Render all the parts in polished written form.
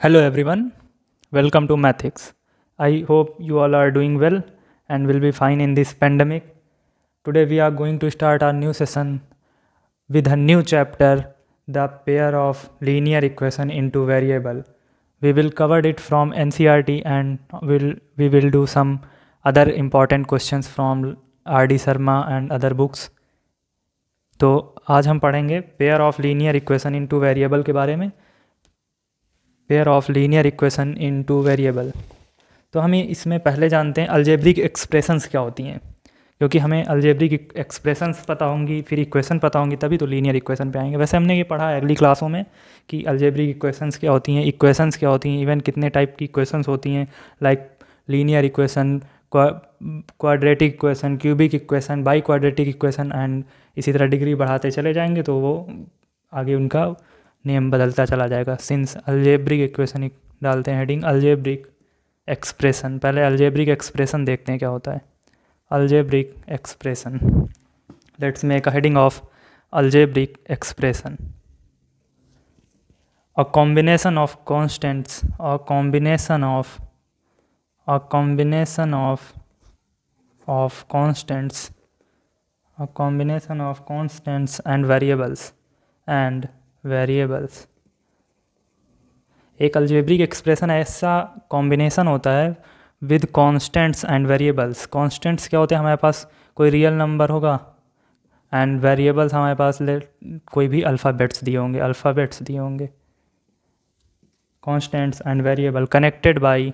Hello everyone, welcome to Mathics. I hope you all are doing well and will be fine in this pandemic. Today we are going to start our new session with a new chapter, the pair of linear equation into variable. We will cover it from NCERT and we will do some other important questions from R.D. Sharma and other books. तो आज हम पढ़ेंगे pair of linear equation in two variable के बारे में। Pair of linear equation in two variable, तो हमें इसमें पहले जानते हैं अलजेब्रिक एक्सप्रेशंस क्या होती हैं, क्योंकि हमें अलजेब्रिक एक्सप्रेशंस पता होंगी फिर इक्वेशन पता होंगी तभी तो लीनियर इक्वेशन पे आएंगे। वैसे हमने ये पढ़ा है अगली क्लासों में कि अलजेब्रिक इक्वेशंस क्या होती हैं, इक्वेशंस क्या होती हैं, इवन कितने टाइप की इक्वेशंस होती हैं, like linear equation, quadratic equation, cubic equation, by quadratic equation and इसी तरह डिग्री बढ़ाते चले जाएंगे तो वो आगे उनका नेम बदलता चला जाएगा। सिंस अलजेब्रिक इक्वेशन डालते हैं हेडिंग अलजेब्रिक एक्सप्रेशन। पहले अलजेब्रिक एक्सप्रेशन देखते हैं क्या होता है। Algebraic expression, let's make a heading of algebraic expression. A combination of constants, a combination of constants, a combination of constants and variables। एक algebraic expression ऐसा कॉम्बिनेशन होता है with constants and variables. Constants क्या होते हैं, हमारे पास कोई real number होगा एंड वेरिएबल्स हमारे पास कोई भी अल्फ़ाबेट्स दिए होंगे। Constants and variable connected by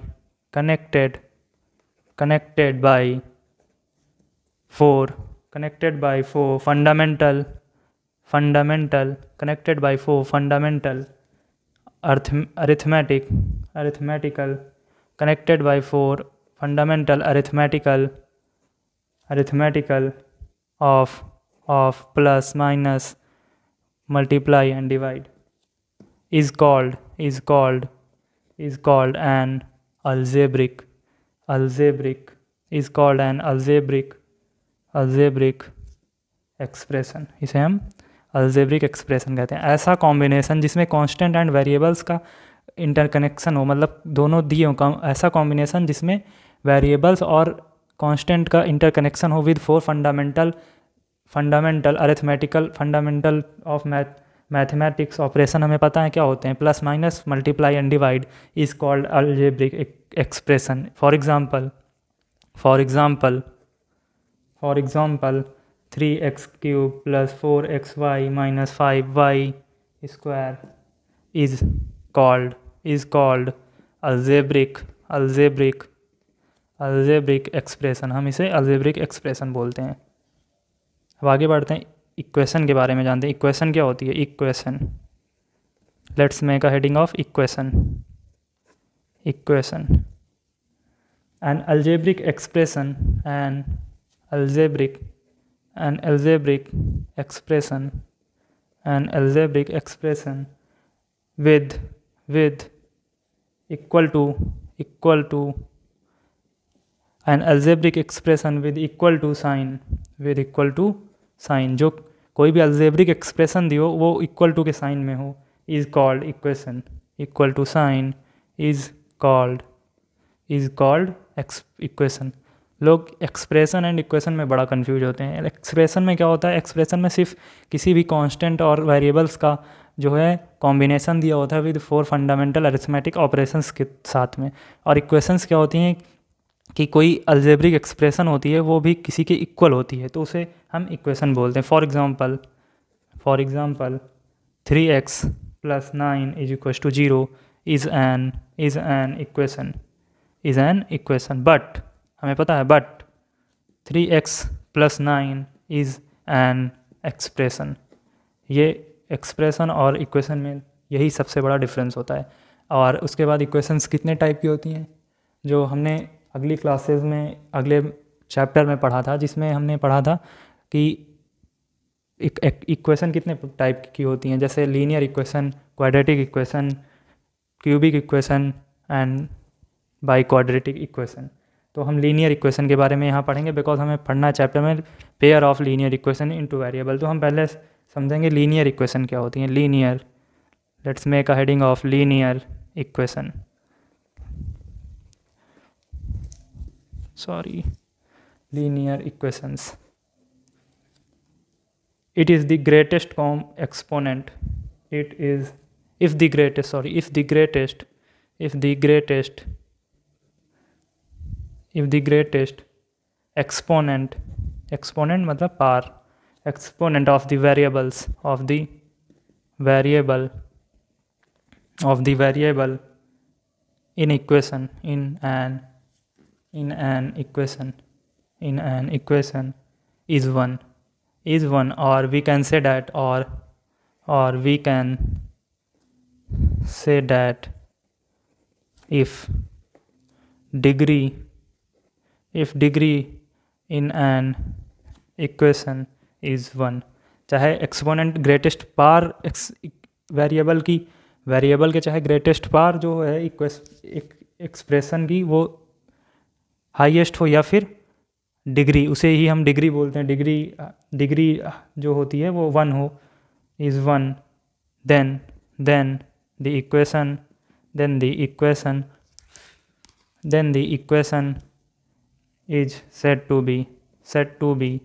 four fundamental arithmetical, connected by four fundamental arithmetical of plus minus multiply and divide is called an algebraic expression. इसे हम अलजेब्रिक एक्सप्रेशन कहते हैं। ऐसा कॉम्बिनेशन जिसमें कांस्टेंट एंड वेरिएबल्स का interconnection हो, मतलब दोनों दिए हों, ऐसा कॉम्बिनेशन जिसमें वेरिएबल्स और कांस्टेंट का इंटरकनेक्शन हो with four fundamental of mathematics operation हमें पता है क्या होते हैं, plus minus multiply and divide is called algebraic expression. For example 3x³ plus 4xy minus 5y square is called algebraic expression. हम इसे अलजेब्रिक एक्सप्रेशन बोलते हैं। अब आगे बढ़ते हैं, इक्वेशन के बारे में जानते हैं। इक्वेशन क्या होती है? Equation, let's make a heading of equation. N algebraic expression, an algebraic expression with equal to an algebraic expression with equal to sign, जो कोई भी अलजेब्रिक एक्सप्रेशन दियो वो इक्वल टू के साइन में हो, is called equation. Equal to sign is called equation. लोग expression and equation में बड़ा कंफ्यूज होते हैं। एक्सप्रेशन में क्या होता है, एक्सप्रेशन में सिर्फ किसी भी कांस्टेंट और वेरिएबल्स का जो है कॉम्बिनेशन दिया होता है with four fundamental arithmetic operations के साथ में। और इक्वेशंस क्या होती हैं कि कोई अलजेब्रिक एक्सप्रेशन होती है वो भी किसी के इक्वल होती है तो उसे हम इक्वेशन बोलते हैं। For example 3x plus 9 is equals to 0 is an equation, but हमें पता है but 3x plus 9 is an expression। ये एक्सप्रेशन और इक्वेशन में यही सबसे बड़ा डिफरेंस होता है। और उसके बाद इक्वेशंस कितने टाइप की होती हैं जो हमने अगली क्लासेस में अगले चैप्टर में पढ़ा था, जिसमें हमने पढ़ा था कि इक्वेशन कितने टाइप की होती हैं, जैसे linear equation, quadratic equation, cubic equation and by quadratic equation. तो हम लीनियर इक्वेशन के बारे में यहाँ पढ़ेंगे बिकॉज हमें पढ़ना है चैप्टर में pair of linear equation in two variable. तो हम पहले समझेंगे लीनियर इक्वेशन क्या होती हैं। Linear, let's make a heading of linear equation. Linear equations. It is the greatest exponent. It is if the greatest exponent मतलब power, exponent of the variables of the variable in an equation is 1, or we can say that if degree in an equation is 1, चाहे exponent greatest power variable के चाहे greatest power जो है expression की वो highest हो या फिर डिग्री, उसे ही हम डिग्री बोलते हैं, डिग्री जो होती है वो 1 हो, is 1, then the equation is set to be,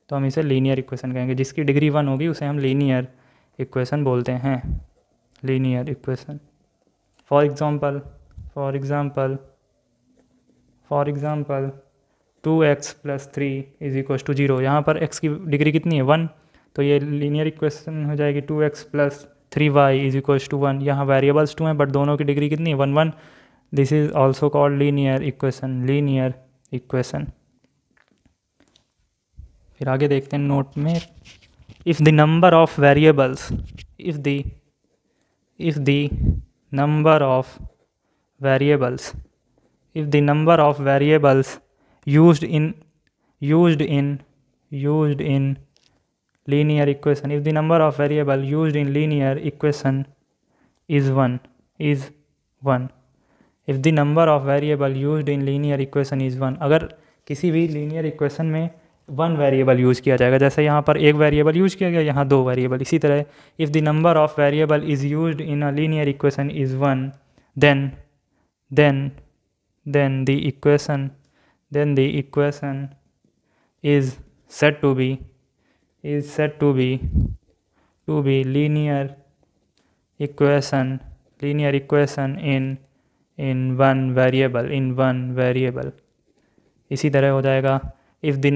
तो हम इसे लीनियर इक्वेशन कहेंगे। जिसकी डिग्री 1 होगी उसे हम लीनियर इक्वेशन बोलते हैं, linear equation. For example 2x + 3 = 0। यहाँ पर x की डिग्री कितनी है 1, तो ये लीनियर इक्वेशन हो जाएगी 2x + 3y = 1। यहाँ वेरिएबल्स 2 हैं बट दोनों की डिग्री कितनी है 1 1। This is also called linear equation. फिर आगे देखते हैं नोट में, if the number of variables used in linear equation, if the number of variable used in linear equation is 1, if the number of variable used in linear equation is 1, अगर किसी भी linear equation में 1 variable use किया जाएगा, जैसे यहाँ पर 1 variable use किया गया, यहाँ 2 वेरिएबल, इसी तरह if the number of variable is used in a linear equation is 1, then the equation is said to be linear equation in one variable। इसी तरह हो जाएगा if the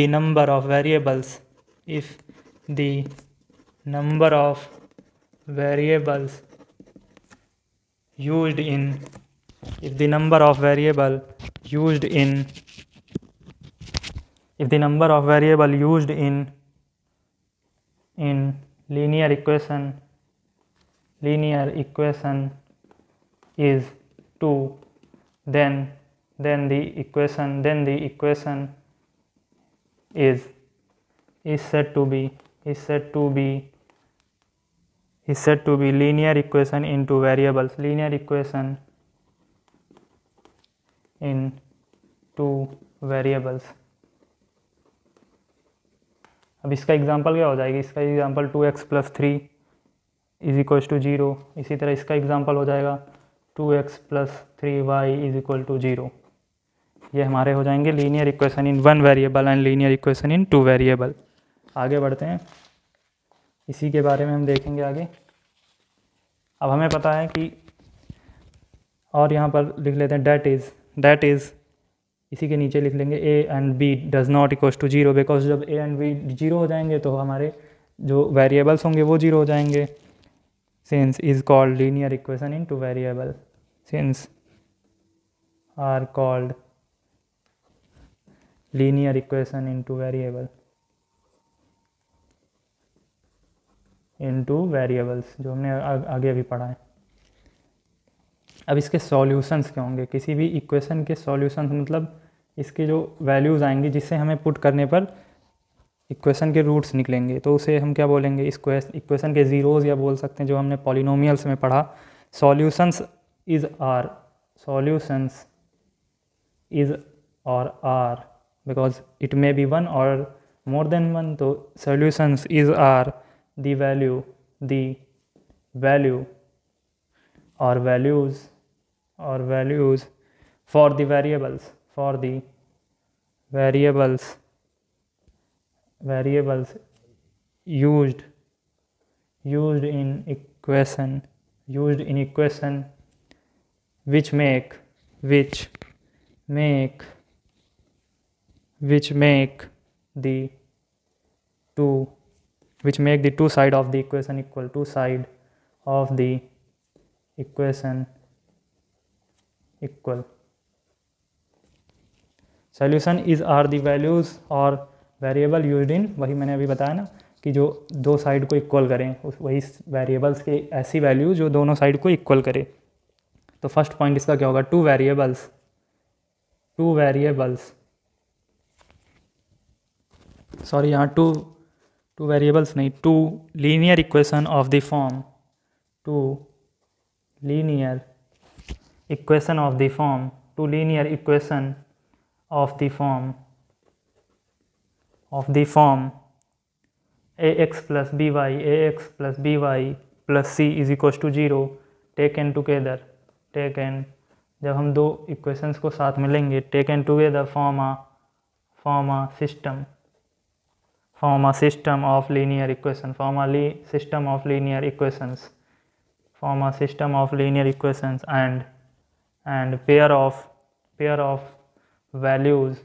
number of variables used in linear equation is 2, then the equation is said to be linear equation in 2 variables, अब इसका example क्या हो जाएगी, इसका एग्जांपल 2x + 3 = 0। इसी तरह इसका एग्जांपल हो जाएगा 2x + 3y = 0। ये हमारे हो जाएंगे linear equation in 1 variable and linear equation in 2 variable. आगे बढ़ते हैं, इसी के बारे में हम देखेंगे आगे। अब हमें पता है कि, और यहाँ पर लिख लेते हैं डेट इज़, इसी के नीचे लिख लेंगे a and b does not equals to 0, because जब a and b 0 हो जाएंगे तो हमारे जो वेरिएबल्स होंगे वो 0 हो जाएंगे। Since is called linear equation in 2 variable, since are called linear equation in 2 variable, in 2 variables, जो हमने आगे अभी पढ़ा है। अब इसके सॉल्यूशंस क्या होंगे, किसी भी इक्वेशन के सॉल्यूशंस मतलब इसके जो वैल्यूज़ आएंगी जिससे हमें पुट करने पर इक्वेशन के रूट्स निकलेंगे, तो उसे हम क्या बोलेंगे, इक्वेशन के ज़ीरोज़ या बोल सकते हैं, जो हमने पॉलिनोमियल्स में पढ़ा। Solutions is are because it may be 1 or more than 1, तो solutions is are the value or values for the variables used in equation which make the two side of the equation equal, two side of the equation equal. Solution is are the values और variable used in, वही मैंने अभी बताया ना कि जो दो side को इक्वल करें, उस वही वेरिएबल्स के ऐसी वैल्यू जो दोनों साइड को इक्वल करे. तो फर्स्ट पॉइंट इसका क्या होगा, टू वेरिएबल्स सॉरी यहाँ टू वेरिएबल्स नहीं, two linear equation of the form ax plus by plus c is equals to 0 taken together. जब हम दो इक्वेशंस को साथ में लेंगे, taken together form a system of linear equation, system of linear equations and pair of values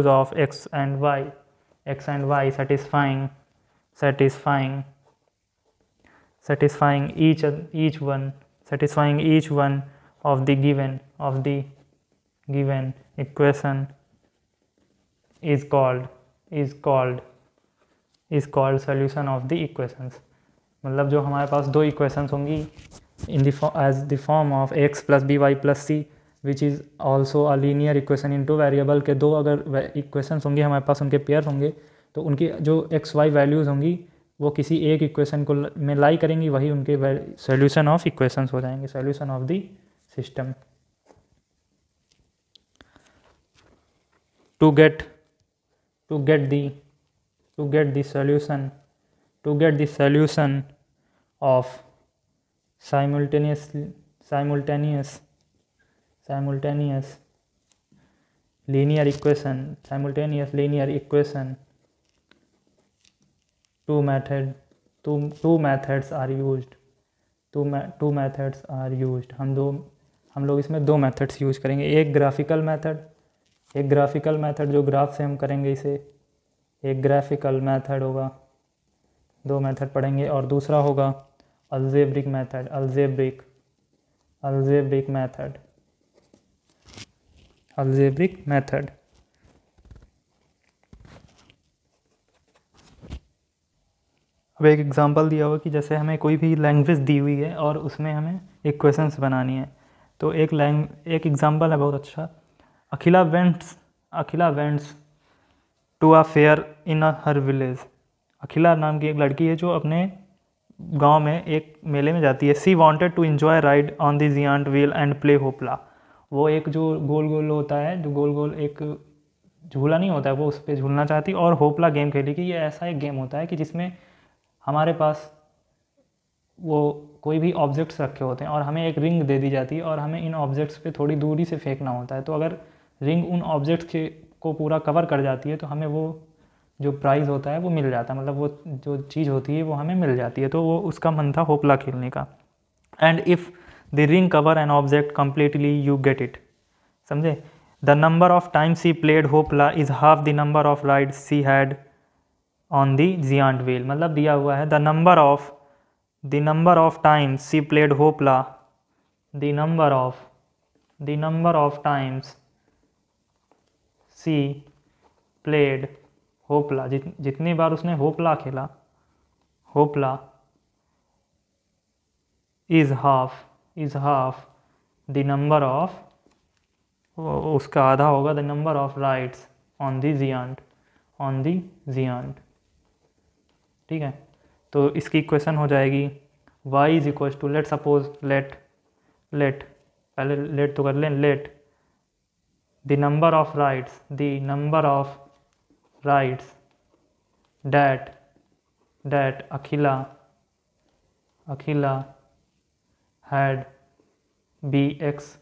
of x and y satisfying each one of the given equation is called solution of the equations. मतलब जो हमारे पास दो equations होंगी in the as the form of x plus b y plus c which is also a linear equation in two variable के दो अगर equations होंगे हमारे पास, उनके पेयर होंगे, तो उनकी जो x y वैल्यूज़ होंगी वो किसी एक इक्वेशन को में लाई करेंगी, वही उनके सॉल्यूशन ऑफ इक्वेशंस हो जाएंगे, solution of the system. To get the solution of simultaneous linear equation, two methods are used. हम लोग इसमें दो मेथड्स यूज करेंगे. एक ग्राफिकल मेथड जो ग्राफ से हम करेंगे इसे, एक ग्राफिकल मेथड होगा, दो मेथड पढ़ेंगे, और दूसरा होगा अलजेब्रिक मेथड. अब एक एग्जांपल दिया हुआ कि जैसे हमें कोई भी लैंग्वेज दी हुई है और उसमें हमें इक्वेशंस बनानी है. तो एक एग्जांपल है बहुत अच्छा. Akhila went to a fair in her village. Akhila नाम की एक लड़की है जो अपने गांव में एक मेले में जाती है. She wanted to enjoy ride on the giant wheel and play hoopla. वो एक जो गोल गोल होता है, जो गोल गोल एक झूला नहीं होता है, वो उस पर झूलना चाहती और होपला गेम खेली. कि ये ऐसा एक गेम होता है कि जिसमें हमारे पास वो कोई भी ऑब्जेक्ट्स रखे होते हैं और हमें एक रिंग दे दी जाती है और हमें इन ऑब्जेक्ट्स पे थोड़ी दूरी से फेंकना होता है. तो अगर रिंग उन ऑब्जेक्ट्स को पूरा कवर कर जाती है तो हमें वो जो प्राइज़ होता है वो मिल जाता है, मतलब वो जो चीज़ होती है वो हमें मिल जाती है. तो वो उसका मन था होपला खेलने का. And if the ring cover an object completely you get it. समझे. The number of times she played hoopla is half the number of rides she had on the giant wheel. मतलब दिया हुआ है the number of times she played hoopla, the number of times she played hoopla, जितनी बार उसने hoopla खेला, hoopla is half the number of, उसका आधा होगा the number of rides on the giant. ठीक है. तो इसकी इक्वेशन हो जाएगी y is equal to, let suppose let पहले लेट तो कर लें, let the number of rides that Akhila Akhila had bx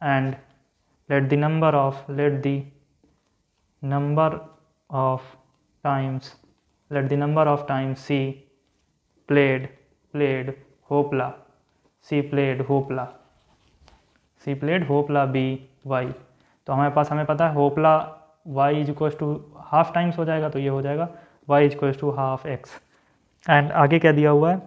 and let the number of times she played hopla be y। तो हमें पता है hoopla y is equals to half times हो जाएगा, तो ये हो जाएगा y is equals to half x। And आगे क्या दिया हुआ है,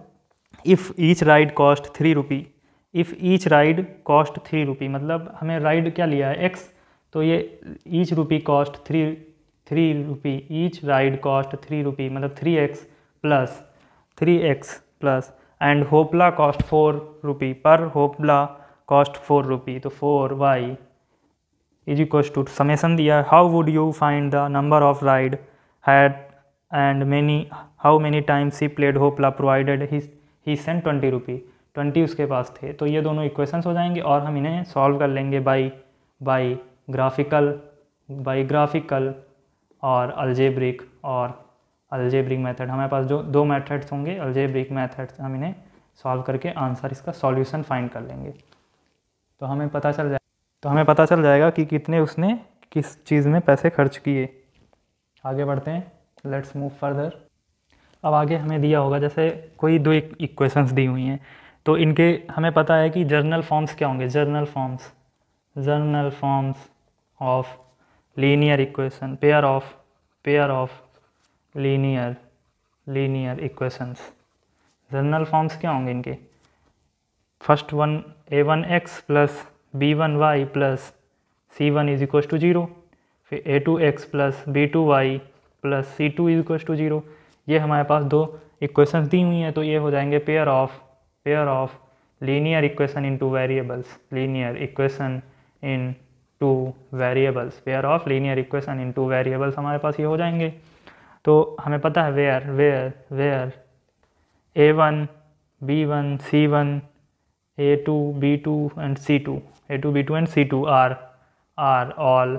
if each ride cost 3 rupee, if each ride cost 3 rupee, मतलब हमें राइड क्या लिया है x, तो ये each rupee cost 3 rupee, each ride cost 3 rupee, मतलब 3x plus and hoopla cost 4 rupee, पर होपला कॉस्ट 4 रुपी, तो 4y इज इक्वल्स टू समेसन दिया है, how would you find the number of ride had and how many times he played hoopla provided he sent 20 rupee, 20 उसके पास थे। तो ये दोनों इक्वेशंस हो जाएंगे और हम इन्हें सॉल्व कर लेंगे बाई ग्राफिकल और अलजेब्रिक मेथड। हमारे पास जो 2 मेथड्स होंगे अलजेब्रिक मेथड्स, हम इन्हें सॉल्व करके आंसर इसका सॉल्यूशन फाइंड कर लेंगे। तो हमें पता चल जाएगा कि कितने उसने किस चीज़ में पैसे खर्च किए। आगे बढ़ते हैं, लेट्स मूव फर्दर। अब आगे हमें दिया होगा जैसे कोई 2 इक्वेशंस दी हुई हैं, तो इनके हमें पता है कि जर्नल फॉर्म्स क्या होंगे, general forms of linear equation, pair of linear equations. General forms क्या होंगे इनके, first one a1x plus b1y plus c1 is equal to 0, फिर a2x plus b2y plus c2 is equal to 0। ये हमारे पास 2 equations दी हुई हैं, तो ये हो जाएंगे pair of linear equation in two variables, pair of linear equation in two variables हमारे पास ये हो जाएंगे। तो हमें पता है where a1 b1 c1 a2 b2 and c2 are all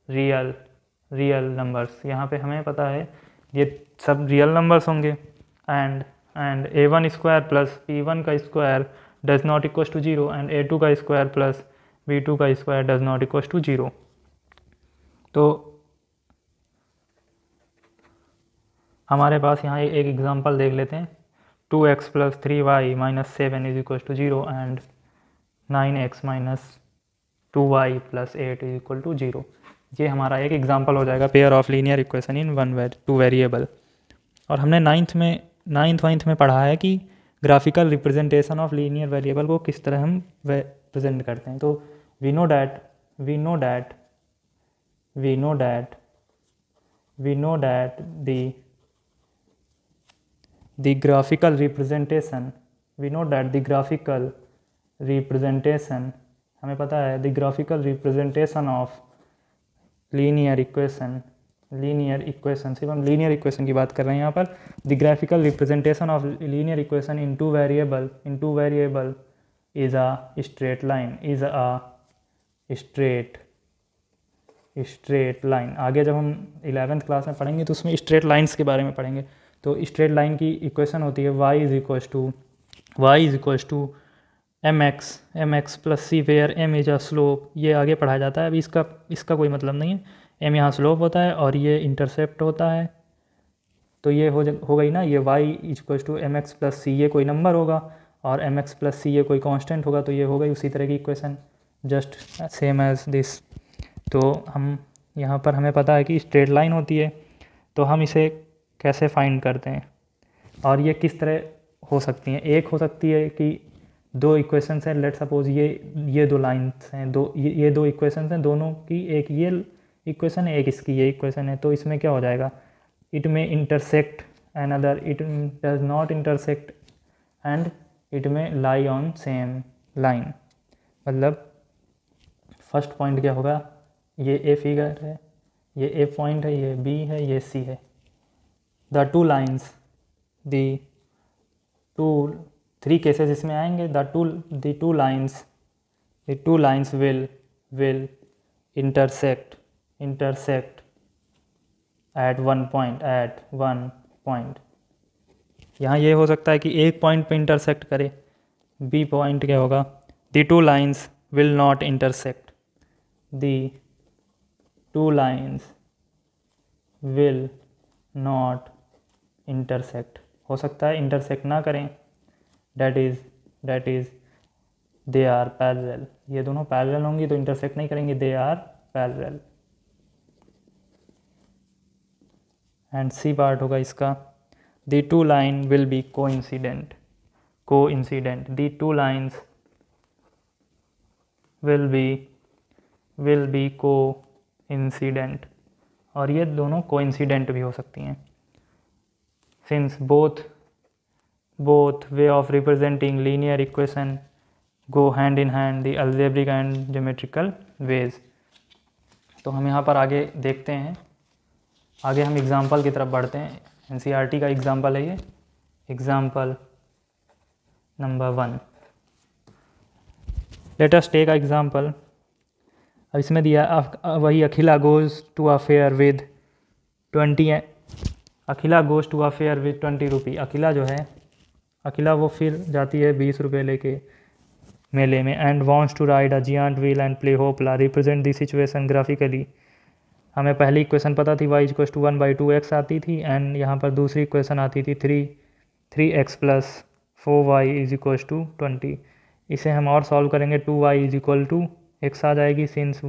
real numbers. यहाँ पे हमें पता है ये सब रियल नंबर्स होंगे। And a1 square plus b1 का square does not equal to 0 and a2 का स्क्वायर प्लस b2 का square does not equal to 0। तो हमारे पास यहाँ एक एग्जांपल देख लेते हैं, 2x plus 3y minus 7 is equal to 0 and 9x minus 2y plus 8 is equal to 0। ये हमारा एक एग्जांपल हो जाएगा pair of linear equation in 2 variable. और हमने नाइन्थ में पढ़ा है कि graphical representation of linear variable को किस तरह हम प्रेजेंट करते हैं। तो we know that the graphical representation हमें पता है the graphical representation of linear equation, सिर्फ हम लीनियर इक्वेशन की बात कर रहे हैं यहाँ पर। the graphical representation of linear equation in two variable is a straight line। आगे जब हम 11th क्लास में पढ़ेंगे तो उसमें स्ट्रेट लाइन्स के बारे में पढ़ेंगे। तो स्ट्रेट लाइन की इक्वेशन होती है y is equals to mx plus c, where m is a slope. ये आगे पढ़ाया जाता है, अभी इसका कोई मतलब नहीं है। m यहाँ स्लोप होता है और ये इंटरसेप्ट होता है। तो ये हो गई ना, ये y is equals to mx plus C, ये कोई नंबर होगा, और mx प्लस सी ये कोई कांस्टेंट होगा। तो ये हो गई उसी तरह की equation, just same as this. तो हम यहाँ पर हमें पता है कि स्ट्रेट लाइन होती है, तो हम इसे कैसे फाइंड करते हैं और ये किस तरह हो सकती हैं। एक हो सकती है कि 2 इक्वेशंस हैं, लेट सपोज ये 2 लाइन्स हैं, ये 2 इक्वेशंस हैं, दोनों की एक ये इक्वेशन है, एक इसकी ये इक्वेशन है। तो इसमें क्या हो जाएगा, इट में intersect another, it does not intersect and it में लाई ऑन सेम लाइन। मतलब फर्स्ट पॉइंट क्या होगा, ये ए फिगर है, ये ए पॉइंट है, ये बी है, ये सी है। द 2 लाइन्स, थ्री केसेस इसमें आएंगे। The two lines will intersect at one point यहाँ ये हो सकता है कि एक पॉइंट पे इंटरसेक्ट करे, बी पॉइंट क्या होगा, the two lines will not intersect, the two lines will not intersect, हो सकता है इंटरसेक्ट ना करें, that is they are parallel, ये दोनों पैरेलल होंगी तो इंटरसेक्ट नहीं करेंगे, they are parallel. And C part होगा इसका, the two line will be coincident, the two lines will be coincident, और ये दोनों कोइंसिडेंट भी हो सकती हैं, since both way of representing linear equation go hand in hand the algebraic and geometrical ways. तो हम यहाँ पर आगे देखते हैं, आगे हम एग्जाम्पल की तरफ बढ़ते हैं। एनसीईआरटी का एग्जाम्पल है ये, example number 1। Let us take a example. अब इसमें दिया वही Akhila goes to a fair with 20 rupee. Akhila जो है, अखिला वो फिर जाती है 20 रुपये लेके मेले में, and wants to ride a giant wheel and play hoopla, represent the situation graphically. हमें पहली इक्वेशन पता थी y = 1/2x आती थी, एंड यहाँ पर दूसरी इक्वेशन आती थी 3x + 4y = 20। इसे हम और सॉल्व करेंगे, 2y = x आ जाएगी, सिंस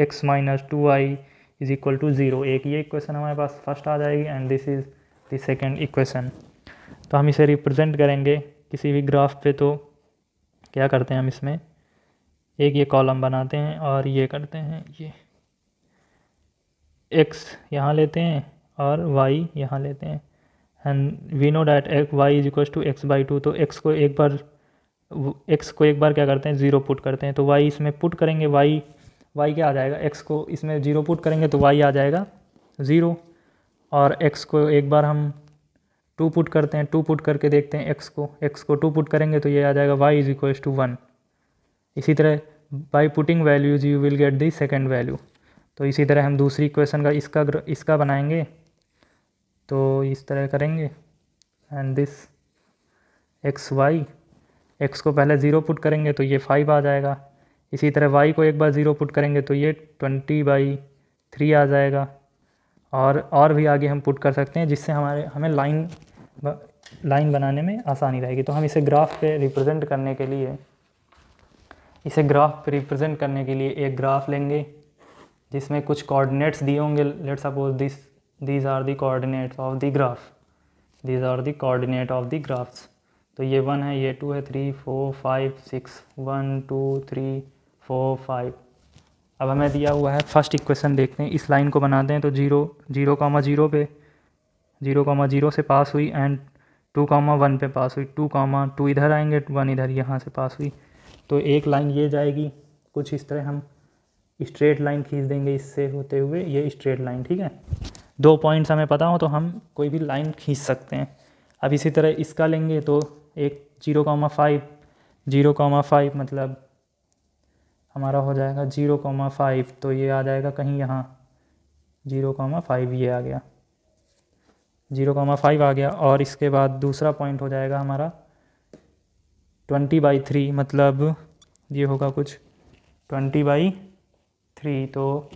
x - 2y = 0। एक ये इक्वेशन हमारे पास फर्स्ट आ जाएगी, and this is the second equation. तो हम इसे रिप्रेजेंट करेंगे किसी भी ग्राफ पे, तो क्या करते हैं हम इसमें एक ये कॉलम बनाते हैं और ये करते हैं, ये x यहाँ लेते हैं और y यहाँ लेते हैं, and we know that y = x/2। तो x को एक बार क्या करते हैं, 0 पुट करते हैं, तो y इसमें पुट करेंगे, y क्या आ जाएगा, x को इसमें 0 पुट करेंगे तो y आ जाएगा 0, और x को एक बार हम 2 पुट करते हैं, 2 पुट करके देखते हैं x को 2 पुट करेंगे तो ये आ जाएगा y = 1। इसी तरह by putting values you will get the second value. तो इसी तरह हम दूसरी इक्वेशन का इसका बनाएंगे, तो इस तरह करेंगे, एंड दिस x को पहले 0 पुट करेंगे तो ये 5 आ जाएगा। इसी तरह y को एक बार 0 पुट करेंगे तो ये 20/3 आ जाएगा, और भी आगे हम पुट कर सकते हैं, जिससे हमें लाइन बनाने में आसानी रहेगी। तो हम इसे ग्राफ पे रिप्रेजेंट करने के लिए एक ग्राफ लेंगे जिसमें कुछ कोऑर्डिनेट्स दिए होंगे। Let suppose these are the coordinates of the graphs. तो ये 1 है, ये 2 है, 3 4 5 6, 1 2 3 4 5। अब हमें दिया हुआ है फर्स्ट इक्वेशन, देखते हैं इस लाइन को बनाते हैं। तो 0 पे 0 से पास हुई, एंड 2, 1 पे पास हुई, 2, इधर आएंगे, 1 इधर यहाँ से पास हुई। तो एक लाइन ये जाएगी कुछ इस तरह, हम स्ट्रेट लाइन खींच देंगे इससे होते हुए, ये स्ट्रेट लाइन, ठीक है। 2 पॉइंट्स हमें पता हो तो हम कोई भी लाइन खींच सकते हैं। अब इसी तरह इसका लेंगे, तो एक 0,5 मतलब हमारा हो जाएगा 0,5, तो ये आ जाएगा कहीं यहाँ 0,5, ये आ गया 0,5 आ गया। और इसके बाद दूसरा पॉइंट हो जाएगा हमारा 20/3, मतलब ये होगा कुछ 20/3, तो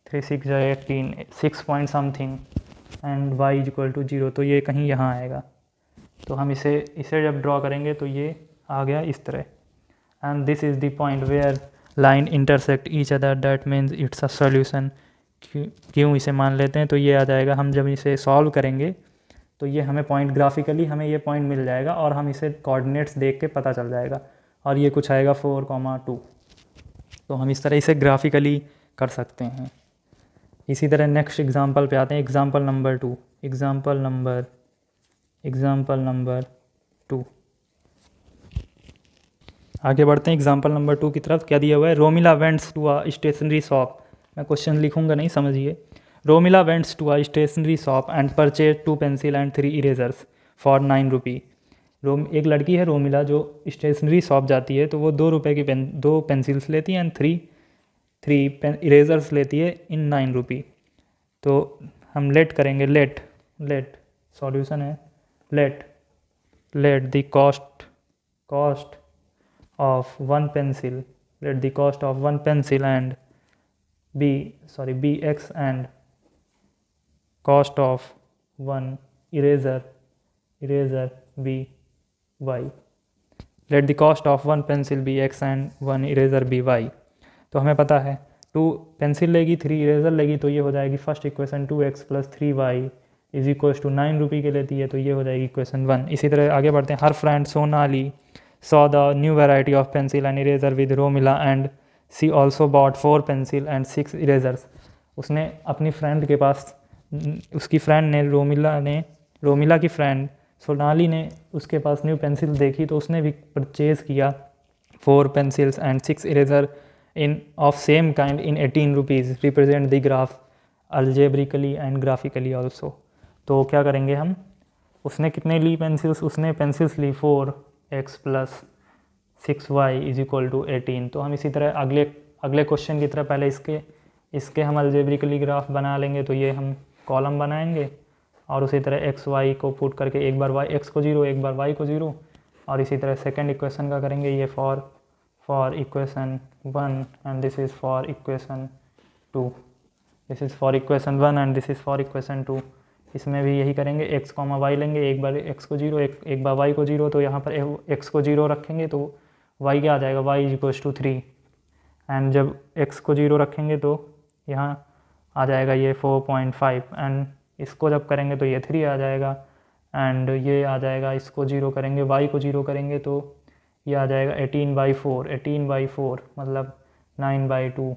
3 6 18 6 पॉइंट समथिंग, एंड y = 0, तो ये कहीं यहाँ आएगा। तो हम इसे जब ड्रॉ करेंगे तो ये आ गया इस तरह, and this is the point where line intersect each other, that means it's a solution. क्यों इसे मान लेते हैं, तो ये आ जाएगा, हम जब इसे सॉल्व करेंगे तो ये हमें पॉइंट ग्राफिकली हमें ये पॉइंट मिल जाएगा, और हम इसे कोऑर्डिनेट्स देख के पता चल जाएगा, और ये कुछ आएगा 4,2। तो हम इस तरह इसे ग्राफिकली कर सकते हैं। इसी तरह नेक्स्ट एग्जांपल पे आते हैं, एग्जांपल नंबर 2। आगे बढ़ते हैं एग्जांपल नंबर 2 की तरफ। क्या दिया हुआ है, Romila wants to a stationery shop. मैं क्वेश्चन लिखूंगा नहीं, समझिए। Romila wants to a stationery shop and purchase 2 pencil and 3 erasers for 9 rupee. एक लड़की है रोमिला जो स्टेशनरी शॉप जाती है, तो वो 2 रुपये की 2 पेंसिल्स लेती है एंड 3 इरेजर्स लेती है इन 9 रुपी। तो हम लेट करेंगे, लेट सॉल्यूशन है, late let the cost of one pencil and bx and cost of one eraser be y. Let the cost of one pencil be x and one eraser be y. तो हमें पता है 2 pencil लेगी 3 eraser लेगी, तो ये हो जाएगी first equation 2x + 3y is equals to 9 रुपये के लेती है, तो ये हो जाएगी इक्वेशन 1। इसी तरह आगे बढ़ते हैं। Her friend Sonali saw the new variety of pencil and eraser with Romila and she also bought 4 pencil and 6 erasers. उसने अपनी फ्रेंड के पास, उसकी फ्रेंड ने रोमिला की फ्रेंड सोनाली ने उसके पास न्यू पेंसिल देखी, तो उसने भी परचेज़ किया 4 pencils and 6 eraser in of same kind in 18 rupees, represent the graph algebraically and graphically also। तो क्या करेंगे हम, उसने कितने ली पेंसिल्स, उसने पेंसिल्स ली 4x + 6y is equal to 18। तो हम इसी तरह अगले क्वेश्चन की तरह पहले इसके हम अलजेब्रिकली ग्राफ बना लेंगे। तो ये हम कॉलम बनाएंगे और उसी तरह x y को पुट करके एक बार y x को 0 एक बार y को 0, और इसी तरह सेकेंड इक्वेशन का करेंगे ये for equation 1 and this is for equation 2, this is for equation 1 and this is for equation 2। इसमें भी यही करेंगे, x, y लेंगे, एक बार x को 0 एक बार y को 0, तो यहाँ पर x को 0 रखेंगे तो y क्या आ जाएगा, y इक्वल्स टू 3, एंड जब x को 0 रखेंगे तो यहाँ आ जाएगा ये 4.5, एंड इसको जब करेंगे तो ये 3 आ जाएगा, एंड ये आ जाएगा, इसको 0 करेंगे, y को 0 करेंगे तो ये आ जाएगा 18/4 मतलब 9/2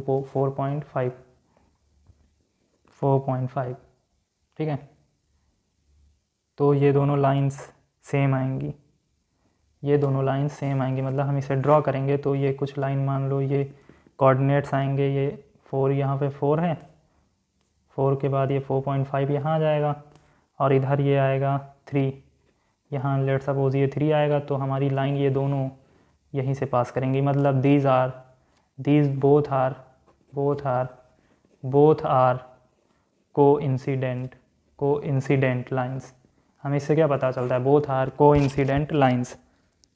को 4.5, ठीक है। तो ये दोनों लाइंस सेम आएंगी, मतलब हम इसे ड्रॉ करेंगे तो ये कुछ लाइन, मान लो ये कोऑर्डिनेट्स आएंगे, ये 4 यहाँ पे 4 है, 4 के बाद ये 4.5 यहाँ आ जाएगा, और इधर ये आएगा 3, यहाँ लेट सपोज ये 3 आएगा, तो हमारी लाइन ये दोनों यहीं से पास करेंगी, मतलब these both are coincident lines। हमें इससे क्या पता चलता है, both are coincident lines,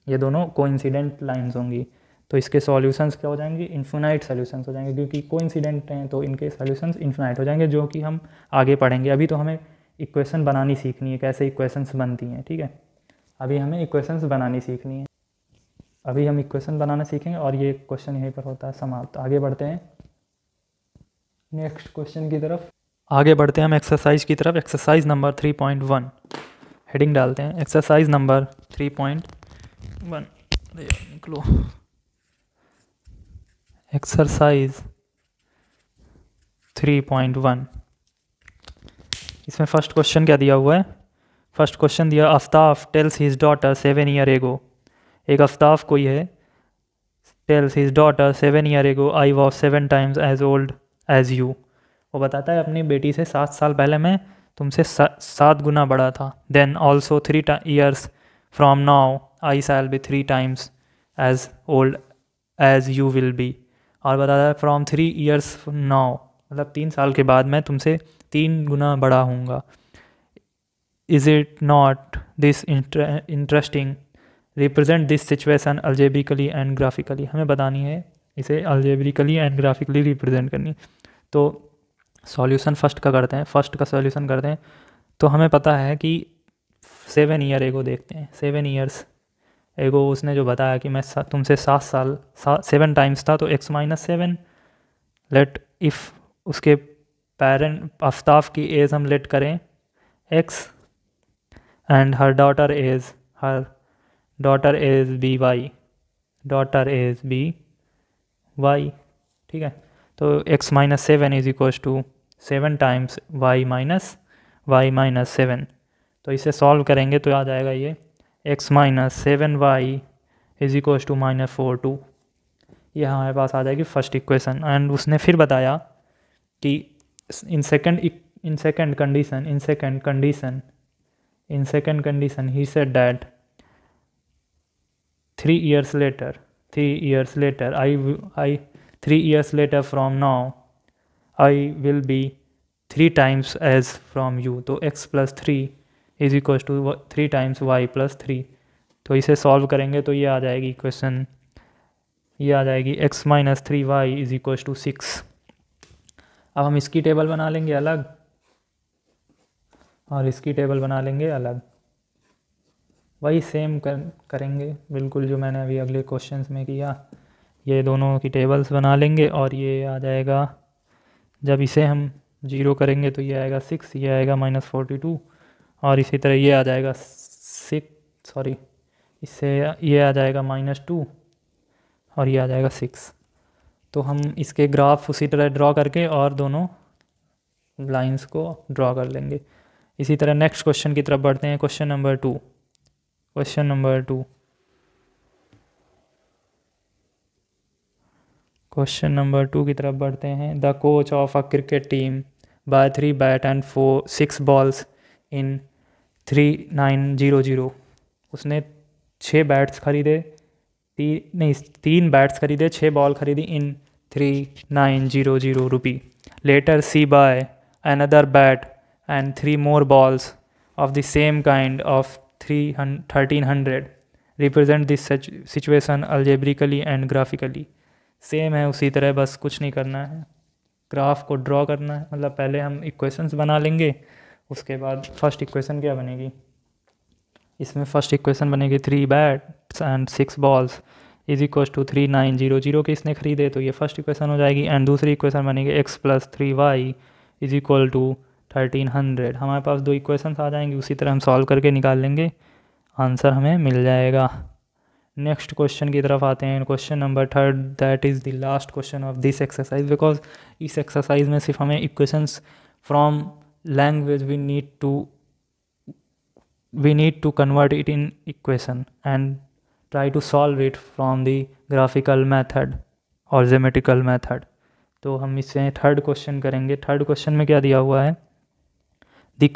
ये दोनों कोइंसिडेंट लाइंस होंगी। तो इसके सॉल्यूशंस क्या हो जाएंगे, इन्फिनाइट सॉल्यूशंस हो जाएंगे, क्योंकि कोइंसिडेंट हैं तो इनके सॉल्यूशंस इन्फिनाइट हो जाएंगे, जो कि हम आगे पढ़ेंगे। अभी तो हमें इक्वेशन बनानी सीखनी है, कैसे इक्वेशंस बनती हैं, ठीक है। अभी हमें इक्वेशंस बनानी सीखनी है, अभी हम इक्वेशन बनाना सीखेंगे, और ये क्वेश्चन यहीं पर होता है समाप्त। आगे बढ़ते हैं नेक्स्ट क्वेश्चन की तरफ, आगे बढ़ते हैं हम एक्सरसाइज की तरफ। एक्सरसाइज नंबर 3.1 हेडिंग डालते हैं, एक्सरसाइज नंबर 3.1 निकलो। एक्सरसाइज 3.1, इसमें फर्स्ट क्वेश्चन क्या दिया हुआ है, फर्स्ट क्वेश्चन दिया, Aftab tells his daughter 7 year ago. एक आफ्ताफ कोई है, tales his daughter 7 year ago I was 7 times as old as you. वो बताता है अपनी बेटी से 7 साल पहले मैं तुमसे 7 गुना बड़ा था। Then also 3 years from now I shall be 3 times as old as you will be. और बताता है फ्रॉम 3 years नाउ, मतलब 3 साल के बाद मैं तुमसे 3 गुना बड़ा हूँगा। Is it not this interesting, represent this situation algebraically and graphically. हमें बतानी है इसे अल्जेब्रिकली एंड ग्राफिकली रिप्रेजेंट करनी। तो सॉल्यूशन फर्स्ट का सॉल्यूशन करते हैं। तो हमें पता है कि 7 ईयर एगो देखते हैं, 7 years एगो उसने जो बताया कि मैं तुमसे 7 times था, तो x - 7 लेट, इफ़ उसके पेरेंट आफ्ताफ की एज हम लेट करें x and her daughter age be y, ठीक है। तो x - 7 is equals to 7 times y - 7। तो इसे सॉल्व करेंगे तो आ जाएगा ये x - 7y is equals to -4 ये हमारे पास आ जाएगी फर्स्ट इक्वेशन। एंड उसने फिर बताया कि in second condition he said that 3 years later 3 years later from now I will be 3 times as from you। तो x + 3 is equal to 3 times y plus 3। तो इसे सॉल्व करेंगे तो ये आ जाएगी इक्वेशन, ये आ जाएगी x minus 3y is equal to 6। अब हम इसकी टेबल बना लेंगे अलग और इसकी टेबल बना लेंगे अलग, वही सेम करेंगे बिल्कुल जो मैंने अभी अगले क्वेश्चंस में किया। ये दोनों की टेबल्स बना लेंगे और ये आ जाएगा, जब इसे हम 0 करेंगे तो ये आएगा 6, ये आएगा -42 और इसी तरह ये आ जाएगा 6, सॉरी इससे ये आ जाएगा -2 और ये आ जाएगा 6। तो हम इसके ग्राफ उसी तरह ड्रॉ करके और दोनों लाइंस को ड्रॉ कर लेंगे। इसी तरह नेक्स्ट क्वेश्चन की तरफ बढ़ते हैं। क्वेश्चन नंबर 2 की तरफ बढ़ते हैं। The coach of a cricket team buy 3 bat and 6 balls in 3900। उसने 6 बैट्स खरीदे, 3 बैट्स खरीदे, 6 बॉल खरीदी in 3900 rupee. Later she buy another bat and 3 more balls of the same kind of 1300. Represent this situation algebraically and graphically. Same है उसी तरह, बस कुछ नहीं करना है, ग्राफ को ड्रॉ करना है। मतलब पहले हम इक्वेशंस बना लेंगे, उसके बाद फर्स्ट इक्वेशन क्या बनेगी, इसमें फर्स्ट इक्वेशन बनेगी 3 bats and 6 balls is equal to 3900 के इसने खरीदे, तो ये फर्स्ट इक्वेशन हो जाएगी। एंड दूसरी इक्वेशन बनेगी x plus 3y is equal to 1300। हमारे पास 2 इक्वेशंस आ जाएंगी, उसी तरह हम सॉल्व करके निकाल लेंगे, आंसर हमें मिल जाएगा। नेक्स्ट क्वेश्चन की तरफ आते हैं। Question number 3, that is the last question of this exercise, because इस एक्सरसाइज में सिर्फ हमें equations from language we need to convert it in equation and try to solve it from the graphical method और geometrical method. तो हम इससे third question करेंगे। Third question में क्या दिया हुआ है, The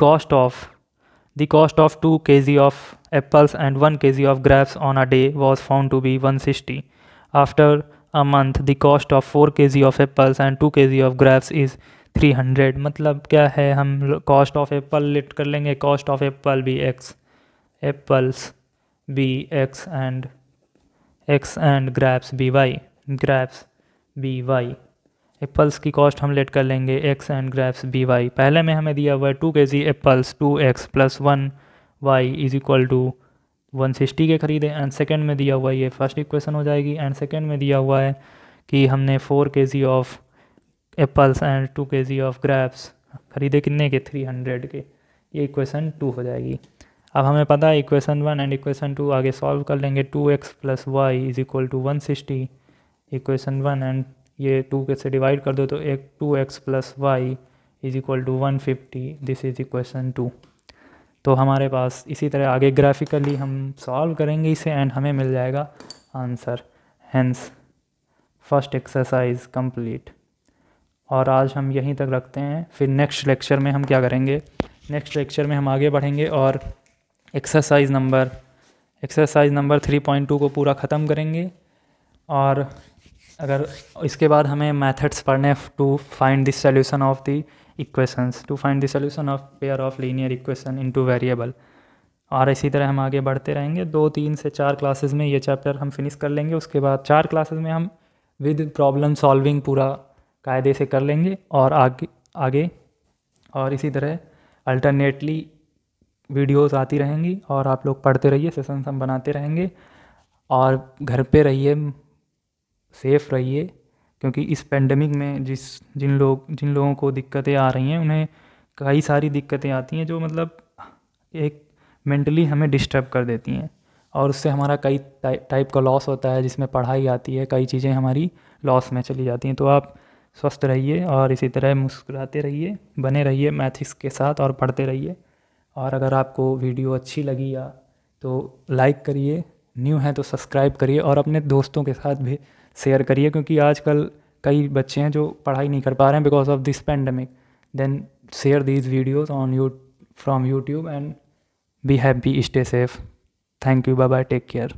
cost of 2 kg of apples and 1 kg of grapes on a day was found to be 160. After a month, the cost of 4 kg of apples and 2 kg of grapes is 300. मतलब क्या है, हम cost of Apple let कर लेंगे, cost of apple भी x, apples भी x and grapes भी y, grapes भी y। एप्पल्स की कॉस्ट हम लेट कर लेंगे x and grapes be y. पहले में हमें दिया हुआ है 2 kg apples 2x plus 1y is equal to 160 के खरीदे। एंड सेकंड में दिया हुआ है, ये फर्स्ट इक्वेशन हो जाएगी। एंड सेकंड में दिया हुआ है कि हमने 4 kg of apples and 2 kg of grapes खरीदे, कितने के, 300 के। ये इक्वेशन 2 हो जाएगी। अब हमें पता है इक्वेशन 1 एंड इक्वेशन 2 आगे सॉल्व कर लेंगे। 2x plus y is equal to 160 equation 1, and ये 2 के से डिवाइड कर दो तो एक 2x plus y is equal to 150, this is equation 2। तो हमारे पास इसी तरह आगे ग्राफिकली हम सॉल्व करेंगे इसे एंड हमें मिल जाएगा answer. Hence first exercise complete. और आज हम यहीं तक रखते हैं, फिर नेक्स्ट लेक्चर में हम क्या करेंगे, नेक्स्ट लेक्चर में हम आगे बढ़ेंगे और एक्सरसाइज नंबर 3.2 को पूरा ख़त्म करेंगे। और अगर इसके बाद हमें मेथड्स पढ़ने to find the solution of the equations, to find the solution of pair of linear equation in two variable. और इसी तरह हम आगे बढ़ते रहेंगे। 2, 3 से 4 क्लासेस में ये चैप्टर हम फिनिश कर लेंगे। उसके बाद 4 क्लासेस में हम विद प्रॉब्लम सॉल्विंग पूरा कायदे से कर लेंगे और आगे और इसी तरह अल्टरनेटली वीडियोस आती रहेंगी और आप लोग पढ़ते रहिए, सेशंस हम बनाते रहेंगे। और घर पे रहिए, सेफ़ रहिए, क्योंकि इस पेंडेमिक में जिन लोगों को दिक्कतें आ रही हैं उन्हें कई सारी दिक्कतें आती हैं जो मतलब एक मेंटली हमें डिस्टर्ब कर देती हैं और उससे हमारा कई टाइप का लॉस होता है, जिसमें पढ़ाई आती है, कई चीज़ें हमारी लॉस में चली जाती हैं। तो आप स्वस्थ रहिए और इसी तरह मुस्कुराते रहिए, बने रहिए मैथ्स के साथ और पढ़ते रहिए। और अगर आपको वीडियो अच्छी लगी या तो लाइक करिए, न्यू है तो सब्सक्राइब करिए और अपने दोस्तों के साथ भी शेयर करिए, क्योंकि आजकल कई बच्चे हैं जो पढ़ाई नहीं कर पा रहे हैं because of this pandemic. Then share these videos on from YouTube and be happy, stay safe. Thank you, bye bye, take care.